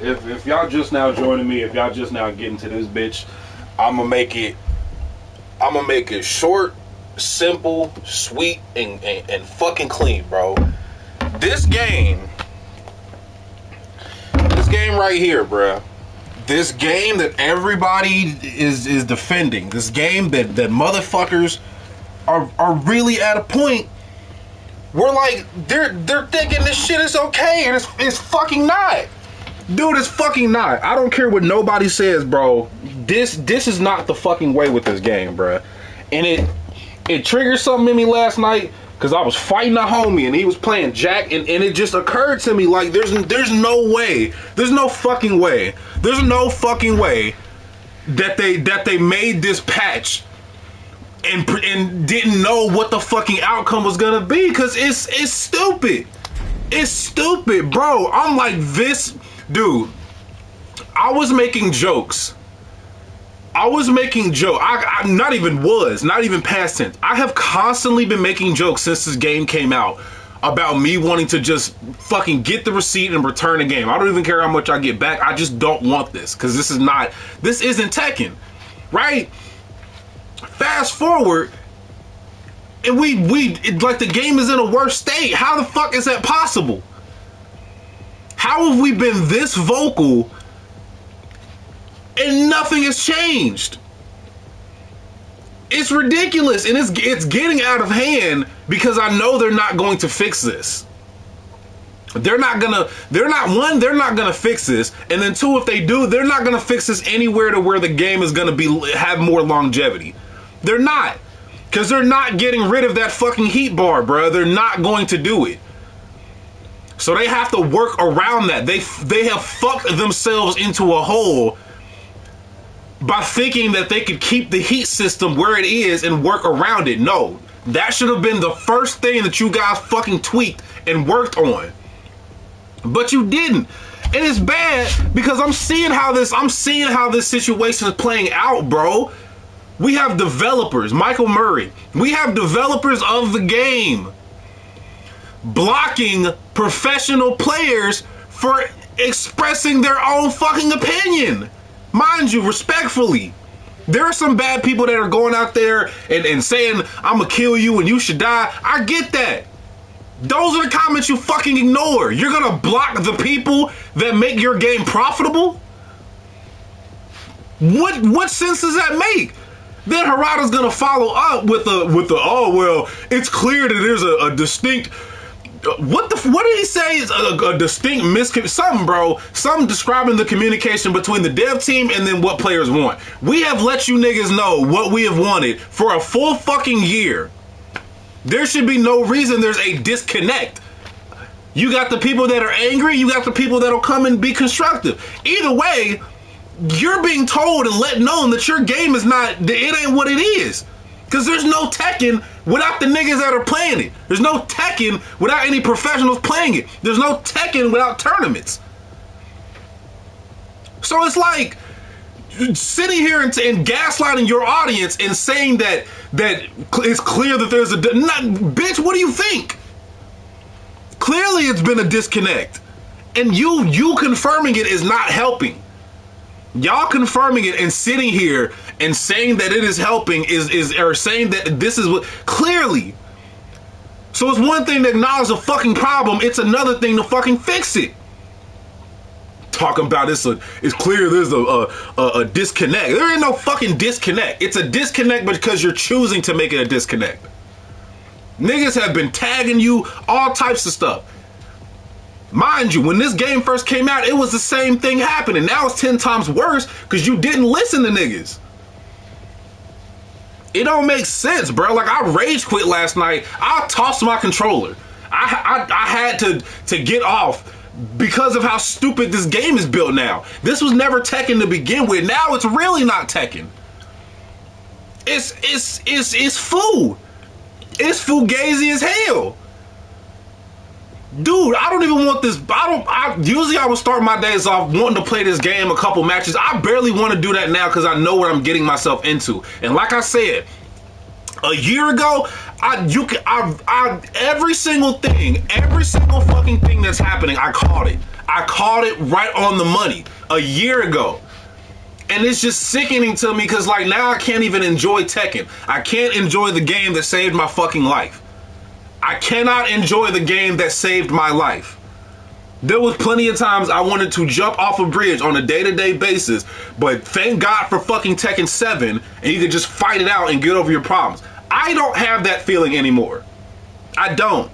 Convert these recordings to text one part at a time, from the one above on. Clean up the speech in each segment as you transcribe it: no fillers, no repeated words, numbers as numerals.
if y'all just now joining me, if y'all just now getting to this bitch, I'm gonna make it short, simple, sweet, and fucking clean, bro. This game right here, bro. This game that everybody is defending. This game that motherfuckers are really at a point where like they're thinking this shit is okay, and it's fucking not. Dude, it's fucking not. I don't care what nobody says, bro. This is not the fucking way with this game, bro. And it triggered something in me last night because I was fighting a homie and he was playing Jack, and it just occurred to me like there's no way. There's no fucking way. There's no fucking way that they made this patch and didn't know what the fucking outcome was gonna be, because it's stupid. It's stupid, bro. I'm like, this dude, I was making jokes. Not even past tense. I have constantly been making jokes since this game came out about me wanting to just fucking get the receipt and return the game. I don't even care how much I get back. I just don't want this, because this isn't Tekken, right? Fast forward, and like the game is in a worse state. How the fuck is that possible? How have we been this vocal and nothing has changed? It's ridiculous, and it's getting out of hand because I know they're not going to fix this. They're not gonna fix this, and then two, if they do, they're not gonna fix this anywhere to where the game is gonna have more longevity. They're not, because they're not getting rid of that fucking heat bar, bro. They're not going to do it. So they have to work around that. They have fucked themselves into a hole by thinking that they could keep the heat system where it is and work around it. No, that should have been the first thing that you guys fucking tweaked and worked on. But you didn't. And it's bad because I'm seeing how this situation is playing out, bro. We have developers, Michael Murray. We have developers of the game blocking professional players for expressing their own fucking opinion. Mind you, respectfully. There are some bad people that are going out there and saying, I'm gonna kill you and you should die. I get that. Those are the comments you fucking ignore. You're gonna block the people that make your game profitable? What sense does that make? Then Harada's gonna follow up with the oh well, it's clear that there's a distinct what did he say? Is a distinct something, bro. Something describing the communication between the dev team and then what players want. We have let you niggas know what we have wanted for a full fucking year. There should be no reason there's a disconnect. You got the people that are angry, you got the people that'll come and be constructive. Either way, you're being told and let known that your game is not, it ain't what it is. Because there's no Tekken without the niggas that are playing it. There's no Tekken without any professionals playing it. There's no Tekken without tournaments. So it's like sitting here and gaslighting your audience and saying that it's clear that there's bitch, what do you think? Clearly it's been a disconnect. And you confirming it is not helping. Y'all confirming it and sitting here and saying that it is helping or saying that this is what clearly. So it's one thing to acknowledge a fucking problem, it's another thing to fucking fix it. Talking about it's clear there's a disconnect. There ain't no fucking disconnect. It's a disconnect because you're choosing to make it a disconnect. Niggas have been tagging you, all types of stuff. Mind you, when this game first came out, it was the same thing happening. Now it's 10 times worse because you didn't listen to niggas. It don't make sense, bro. Like, I rage quit last night. I tossed my controller. I had to get off because of how stupid this game is built now. This was never Tekken to begin with. Now it's really not Tekken. It's foo. It's fugazi as hell. Dude, I don't even want this. Usually I would start my days off wanting to play this game a couple matches. I barely want to do that now because I know what I'm getting myself into. And like I said, a year ago, every single fucking thing that's happening, I caught it. I called it right on the money a year ago. And it's just sickening to me because, like, now I can't even enjoy Tekken. I can't enjoy the game that saved my fucking life. I cannot enjoy the game that saved my life. There was plenty of times I wanted to jump off a bridge on a day-to-day basis, but thank God for fucking Tekken 7, and you could just fight it out and get over your problems. I don't have that feeling anymore. I don't.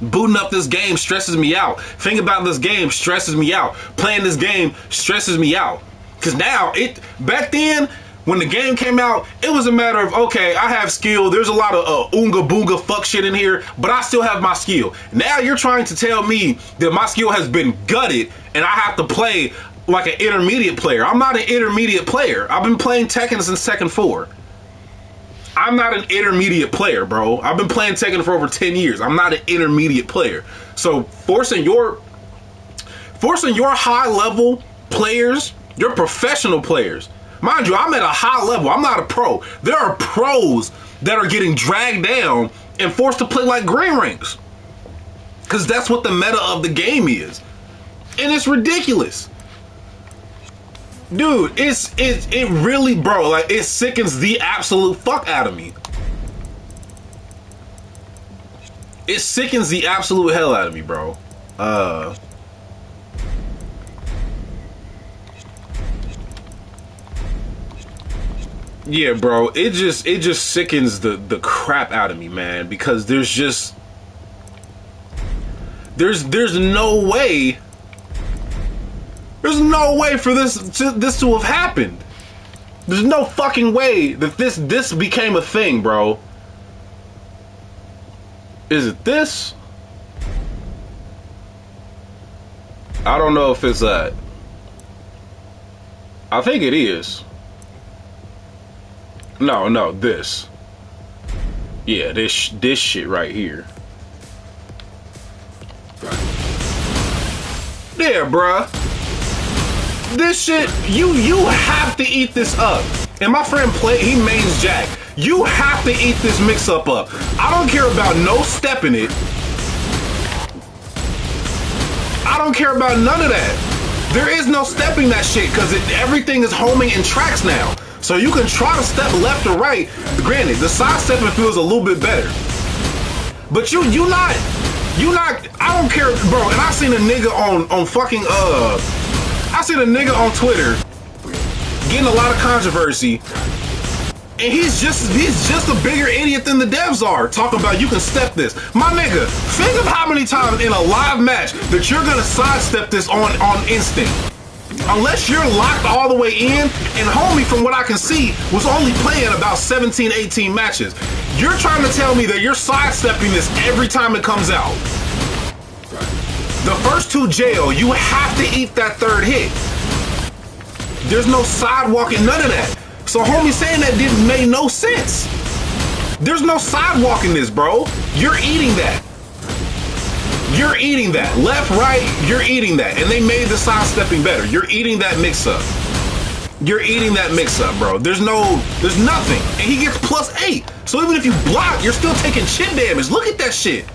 Booting up this game stresses me out. Thinking about this game stresses me out. Playing this game stresses me out. Because now, back then, when the game came out, it was a matter of, okay, I have skill. There's a lot of oonga boonga fuck shit in here, but I still have my skill. Now you're trying to tell me that my skill has been gutted and I have to play like an intermediate player. I'm not an intermediate player. I've been playing Tekken since Tekken 4. I'm not an intermediate player, bro. I've been playing Tekken for over 10 years. I'm not an intermediate player. So forcing your high level players, your professional players. Mind you, I'm at a high level. I'm not a pro. There are pros that are getting dragged down and forced to play like green rings. Because that's what the meta of the game is. And it's ridiculous. Dude, it really, bro, like, it sickens the absolute fuck out of me. It sickens the absolute hell out of me, bro. Yeah, bro, it just sickens the crap out of me, man, because there's no way for this to have happened. There's no fucking way that this became a thing, bro. Is it this? I don't know if it's that. I think it is. No, this. Yeah, this shit right here. Yeah, bruh. This shit, you have to eat this up. And my friend he mains Jack. You have to eat this mix up. I don't care about no stepping it. I don't care about none of that. There is no stepping that shit because everything is homing in tracks now. So you can try to step left or right. Granted, the side stepping feels a little bit better. But you not, I don't care, bro. And I seen a nigga on fucking, I seen a nigga on Twitter getting a lot of controversy. And he's just a bigger idiot than the devs are. Talking about you can step this. My nigga, think of how many times in a live match that you're gonna sidestep this on instinct. Unless you're locked all the way in, and homie, from what I can see, was only playing about 17, 18 matches. You're trying to tell me that you're sidestepping this every time it comes out. The first two jail, you have to eat that third hit. There's no sidewalking, none of that. So homie saying that made no sense. There's no sidewalk in this, bro. You're eating that. You're eating that. Left, right, you're eating that. And they made the sidestepping better. You're eating that mix-up. You're eating that mix-up, bro. There's nothing. And he gets +8. So even if you block, you're still taking chip damage. Look at that shit.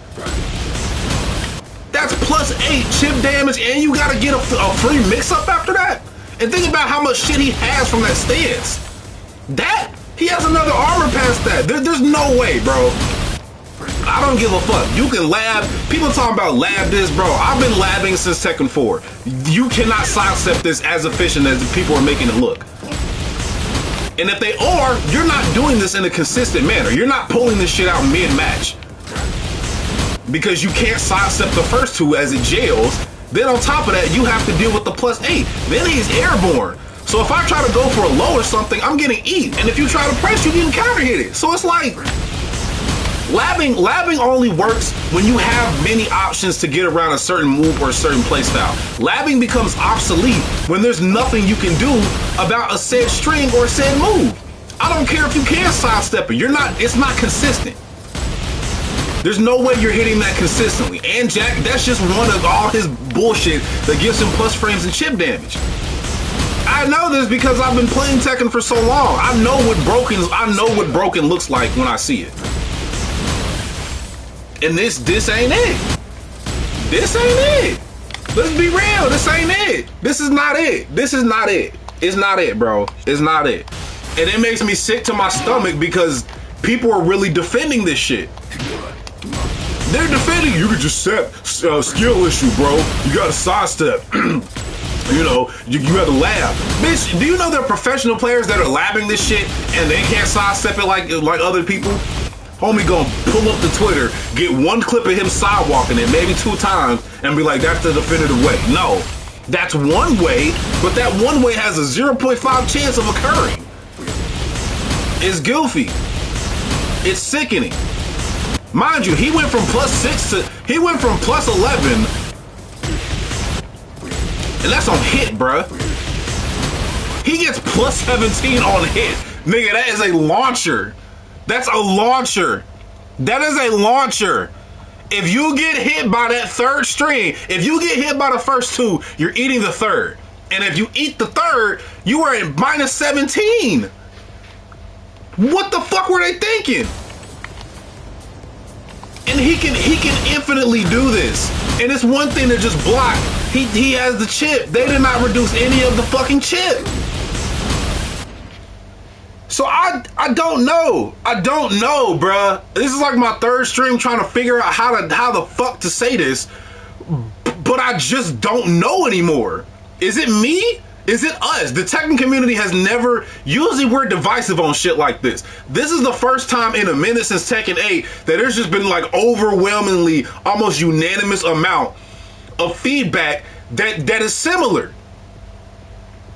That's +8 chip damage, and you gotta get a free mix-up after that? And think about how much shit he has from that stance. He has another armor past that. There's no way, bro. I don't give a fuck. You can lab. People talking about lab this, bro. I've been labbing since Tekken 4. You cannot sidestep this as efficient as the people are making it look. And if they are, you're not doing this in a consistent manner. You're not pulling this shit out mid-match. Because you can't sidestep the first two as it jails. Then on top of that, you have to deal with the +8. Then he's airborne. So if I try to go for a low or something, I'm getting eat. And if you try to press, you can counter hit it. So it's like, labbing only works when you have many options to get around a certain move or a certain playstyle. Labbing becomes obsolete when there's nothing you can do about a said string or a said move. I don't care if you can sidestep it. It's not consistent. There's no way you're hitting that consistently. And Jack, that's just one of all his bullshit that gives him plus frames and chip damage. I know this because I've been playing Tekken for so long. I know what broken looks like when I see it. And this ain't it. This ain't it. Let's be real. This ain't it. This is not it. This is not it. It's not it, bro. It's not it. And it makes me sick to my stomach because people are really defending this shit. They're defending. You could just set skill issue, bro. You got to sidestep. You know, you have to lab. Bitch, do you know there are professional players that are labbing this shit and they can't sidestep it like other people? Homie gonna pull up the Twitter, get one clip of him sidewalking it, maybe 2 times, and be like, that's the definitive way. No, that's one way, but that one way has a 0.5 chance of occurring. It's goofy. It's sickening. Mind you, he went from +6 to, he went from +11, and that's on hit, bruh. He gets +17 on hit. Nigga, that is a launcher. That's a launcher. That is a launcher. If you get hit by that 3rd string, if you get hit by the first 2, you're eating the 3rd. And if you eat the 3rd, you are at -17. What the fuck were they thinking? And he can infinitely do this. And it's one thing to just block. He has the chip. They did not reduce any of the fucking chip. So I don't know. I don't know, bruh. This is like my 3rd stream trying to figure out how the fuck to say this. But I just don't know anymore. Is it me? Is it us? The Tekken community has never, usually we're divisive on shit like this. This is the first time in a minute since Tekken 8 that there's just been like overwhelmingly, almost unanimous amount of feedback that is similar.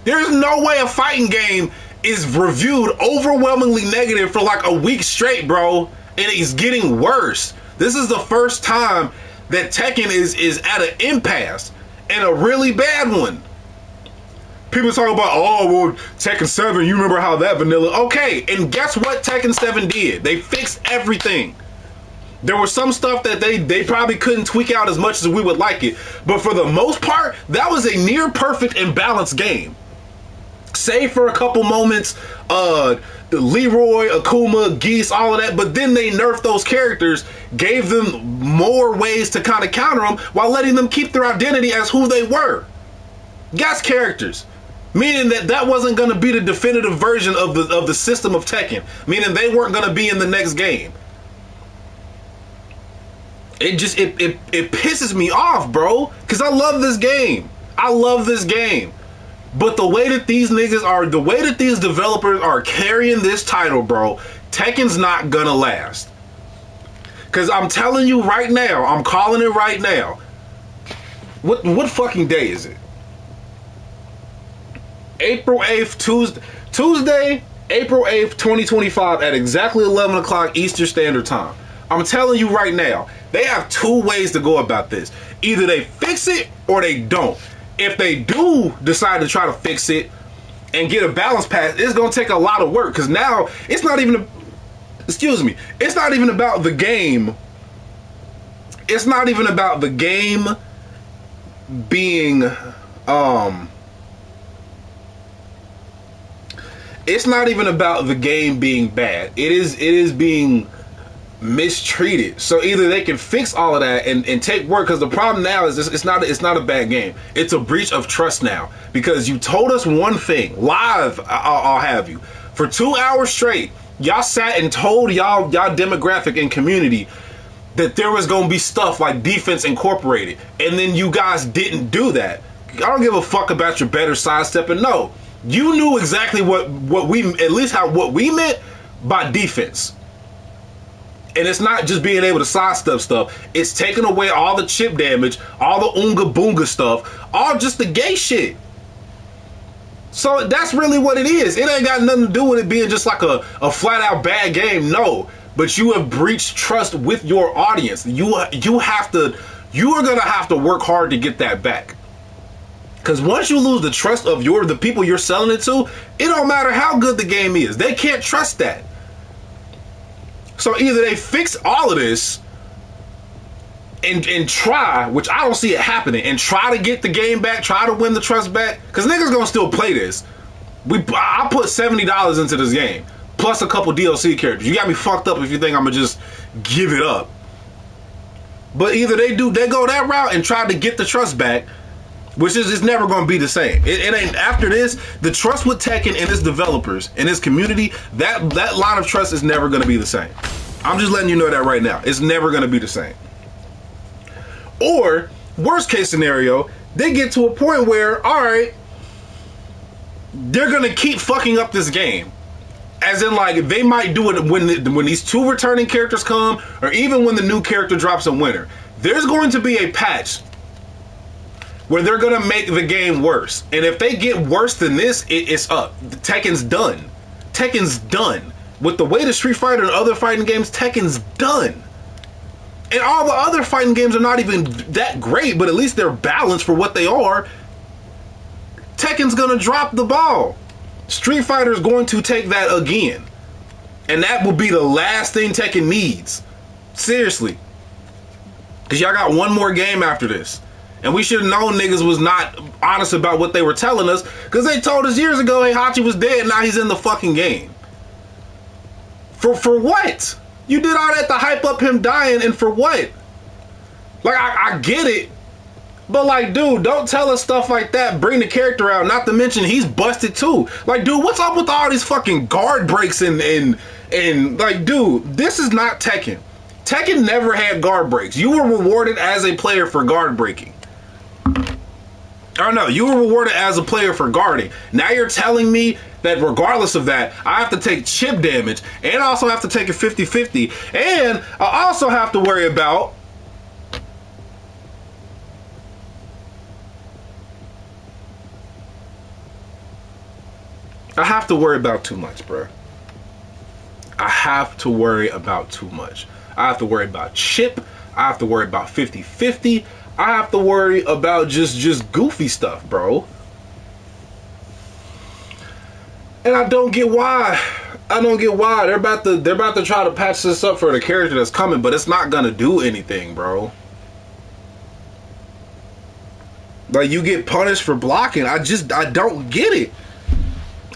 There's no way a fighting game is reviewed overwhelmingly negative for like a week straight, bro, and it's getting worse. This is the first time that Tekken is at an impasse, and a really bad one. People talk about, oh, well, Tekken 7, you remember how that vanilla. Okay, and guess what Tekken 7 did? They fixed everything. There was some stuff that they probably couldn't tweak out as much as we would like it, but for the most part, that was a near perfect and balanced game. Save for a couple moments, Leroy, Akuma, Geese, all of that, but then they nerfed those characters, gave them more ways to kind of counter them while letting them keep their identity as who they were. Gas characters. Meaning that wasn't going to be the definitive version of the system of Tekken. Meaning they weren't going to be in the next game. It pisses me off, bro, because I love this game. I love this game. But the way that these niggas are, the way that these developers are carrying this title, bro, Tekken's not gonna last. Because I'm telling you right now, I'm calling it right now. What fucking day is it? April 8th, Tuesday, April 8th, 2025 at exactly 11 o'clock Eastern Standard Time. I'm telling you right now, they have 2 ways to go about this. Either they fix it or they don't. If they do decide to try to fix it and get a balance pass, it's going to take a lot of work, because now it's not even, it's not even about the game. It's not even about the game being, it's not even about the game being bad. It is being mistreated. So either they can fix all of that and take work, because the problem now is it's not a bad game. It's a breach of trust now, because you told us one thing live. I'll have you for 2 hours straight. Y'all sat and told y'all demographic and community that there was gonna be stuff like defense incorporated, and then you guys didn't do that. I don't give a fuck about your better sidestepping. No, you knew exactly what we, at least what we meant by defense. And it's not just being able to sidestep stuff. It's taking away all the chip damage, all the Oonga Boonga stuff, all just the gay shit. So that's really what it is. It ain't got nothing to do with it being just like a flat out bad game. No, but you have breached trust with your audience. You are gonna have to work hard to get that back. Because once you lose the trust of the people you're selling it to, it don't matter how good the game is. They can't trust that. So either they fix all of this and try, which I don't see it happening, and try to get the game back, try to win the trust back, because niggas gonna still play this. I put $70 into this game, plus a couple DLC characters. You got me fucked up if you think I'm gonna just give it up. But either they go that route and try to get the trust back, Which is, it's never going to be the same. It ain't. After this, the trust with Tekken and its developers and its community, that line of trust is never going to be the same. I'm just letting you know that right now. It's never going to be the same. Or, worst case scenario, they get to a point where, all right, they're going to keep fucking up this game. As in, like, they might do it when these two returning characters come, or even when the new character drops in winter. There's going to be a patch where they're going to make the game worse. And if they get worse than this, it's up. Tekken's done. Tekken's done. With the way the Street Fighter and other fighting games, Tekken's done. And all the other fighting games are not even that great, but at least they're balanced for what they are. Tekken's going to drop the ball. Street Fighter's going to take that again. And that will be the last thing Tekken needs. Seriously. Because y'all got one more game after this. And we should have known niggas was not honest about what they were telling us. Because they told us years ago, hey, Hachi was dead, now he's in the fucking game. For what? You did all that to hype up him dying, and for what? Like, I get it. But, like, dude, don't tell us stuff like that. Bring the character out. Not to mention, he's busted, too. Like, dude, what's up with all these fucking guard breaks and like, dude, this is not Tekken. Tekken never had guard breaks. You were rewarded as a player for guard breaking. Or no, you were rewarded as a player for guarding. Now you're telling me that regardless of that, I have to take chip damage, and I also have to take a 50-50, and I also have to worry about too much, bro. I have to worry about too much. I have to worry about chip. I have to worry about 50-50. I have to worry about just goofy stuff, bro. And I don't get why. I don't get why. They're about to try to patch this up for the character that's coming, but it's not gonna do anything, bro. Like, you get punished for blocking. I don't get it.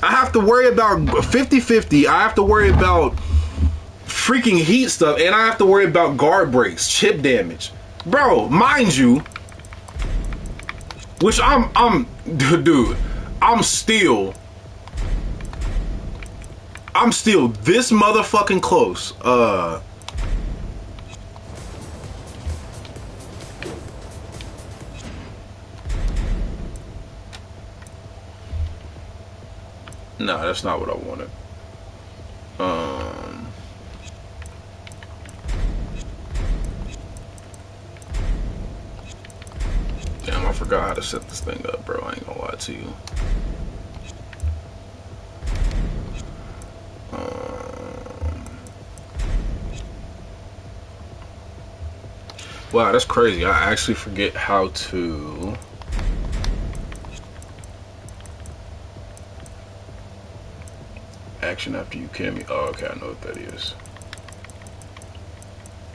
I have to worry about 50-50. I have to worry about freaking heat stuff, and I have to worry about guard breaks, chip damage. Bro, mind you, which dude, I'm still this motherfucking close. No, that's not what I wanted. Damn, I forgot how to set this thing up, bro. I ain't gonna lie to you. Wow, that's crazy. I actually forget how to... Action after you kill me. Oh, okay, I know what that is.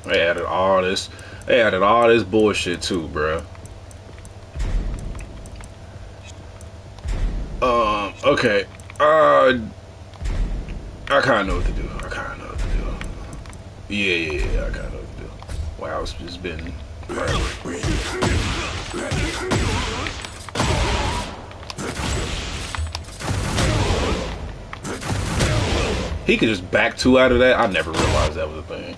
They added all this. They added all this bullshit too, bro. Okay. I kind of know what to do. Yeah, I kind of know what to do. Wow, it's just been... He could just back two out of that. I never realized that was a thing.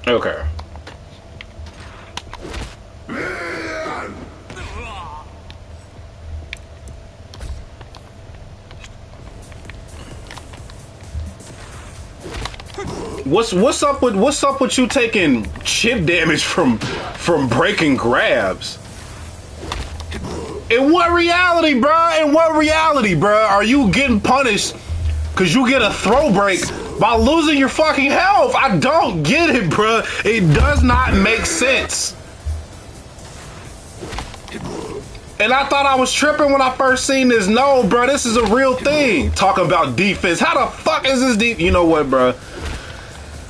Okay. What's up with you taking chip damage from breaking grabs? In what reality, bruh? In what reality, bruh? Are you getting punished because you get a throw break by losing your fucking health. I don't get it, bruh. It does not make sense. And I thought I was tripping when I first seen this. No, bro, this is a real thing. Talking about defense. How the fuck is this deep? You know what, bro?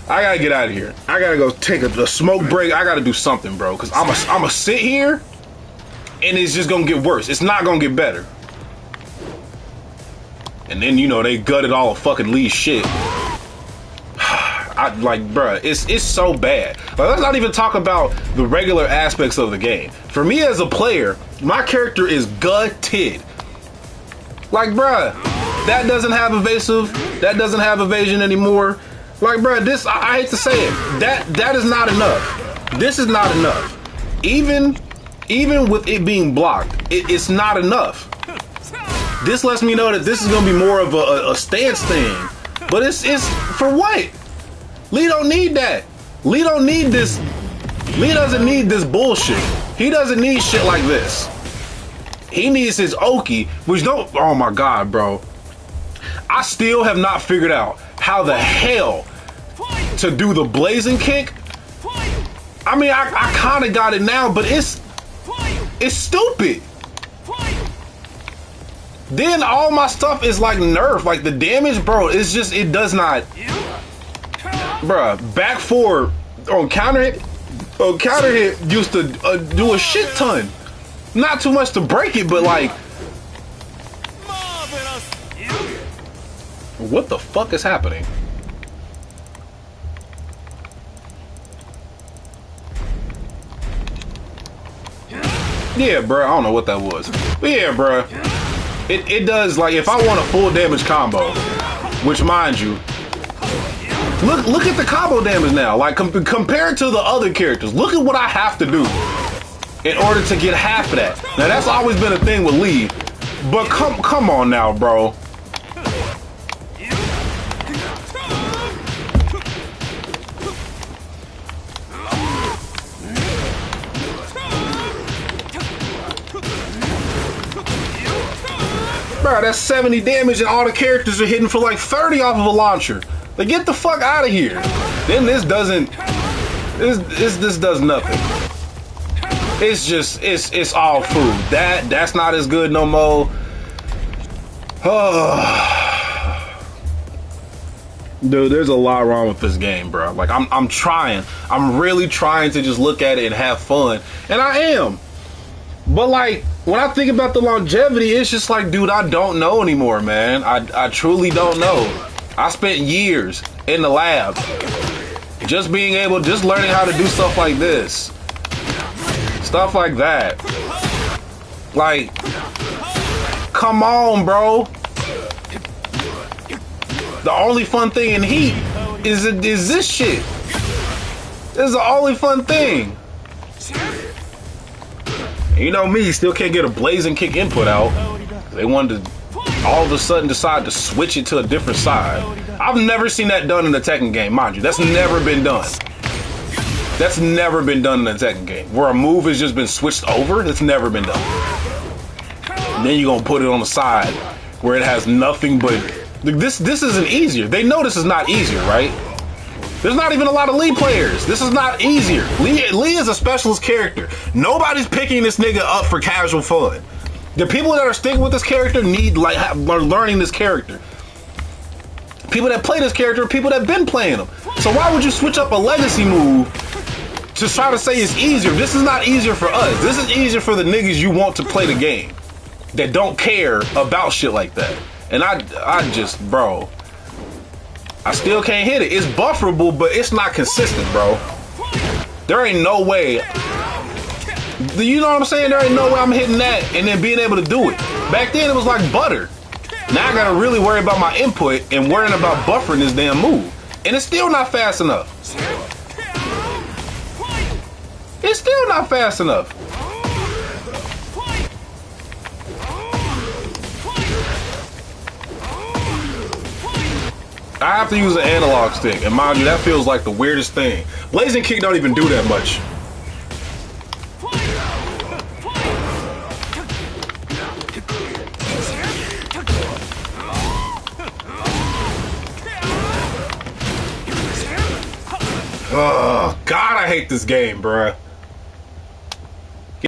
I gotta get out of here. I gotta go take a smoke break. I gotta do something, bro. Because I'm a sit here and it's just gonna get worse. It's not gonna get better. And then, you know, they gutted all of fucking Lee's shit. Bruh, it's so bad. Like, let's not even talk about the regular aspects of the game. For me as a player, my character is gutted. Like, bruh, that doesn't have evasive. That doesn't have evasion anymore. Like, bruh, this, I hate to say it, that is not enough. This is not enough. Even with it being blocked, it's not enough. This lets me know that this is gonna be more of a stance thing. But it's for what? Lee don't need that. Lee don't need this. Lee doesn't need this bullshit. He doesn't need shit like this. He needs his Oki, which don't, oh my God, bro. I still have not figured out how the hell to do the blazing kick. I mean, I kind of got it now, but it's stupid. Then all my stuff is like nerfed, like the damage, bro, it's just, it does not. Bruh, back forward on counter hit used to do a shit ton. Not too much to break it, but like, what the fuck is happening? Yeah, bruh, I don't know what that was. But yeah, bruh, it does, like, if I want a full damage combo, which mind you, look at the combo damage now. Like, compared to the other characters, look at what I have to do in order to get half of that. Now, that's always been a thing with Lee, but come on now, bro. Bro, that's 70 damage and all the characters are hitting for like 30 off of a launcher. Like, get the fuck out of here. Then this doesn't, this does nothing. It's just, it's all food. That's not as good no more. Dude, there's a lot wrong with this game, bro. Like, I'm trying. I'm really trying to just look at it and have fun. And I am. But like, when I think about the longevity, it's just like, dude, I don't know anymore, man. I truly don't know. I spent years in the lab just learning how to do stuff like this. Stuff like that. Like, come on, bro. The only fun thing in Heat is this shit. This is the only fun thing. You know me, still can't get a blazing kick input out. They wanted to all of a sudden decide to switch it to a different side. I've never seen that done in a Tekken game, mind you. That's never been done. That's never been done in a Tekken game. Where a move has just been switched over, that's never been done. And then you're gonna put it on the side where it has nothing but... This isn't easier. They know this is not easier, right? There's not even a lot of Lee players. This is not easier. Lee is a specialist character. Nobody's picking this nigga up for casual fun. The people that are sticking with this character are learning this character. People that play this character are people that have been playing them. So why would you switch up a legacy move to try to say it's easier? This is not easier for us. This is easier for the niggas you want to play the game that don't care about shit like that. And I just, bro, I still can't hit it. It's bufferable, but it's not consistent, bro. There ain't no way. You know what I'm saying? There ain't no way I'm hitting that and then being able to do it. Back then, it was like butter. Now I gotta really worry about my input and worrying about buffering this damn move. And it's still not fast enough. It's still not fast enough. I have to use an analog stick, and mind you, that feels like the weirdest thing. Blazing kick don't even do that much. Oh God, I hate this game, bruh.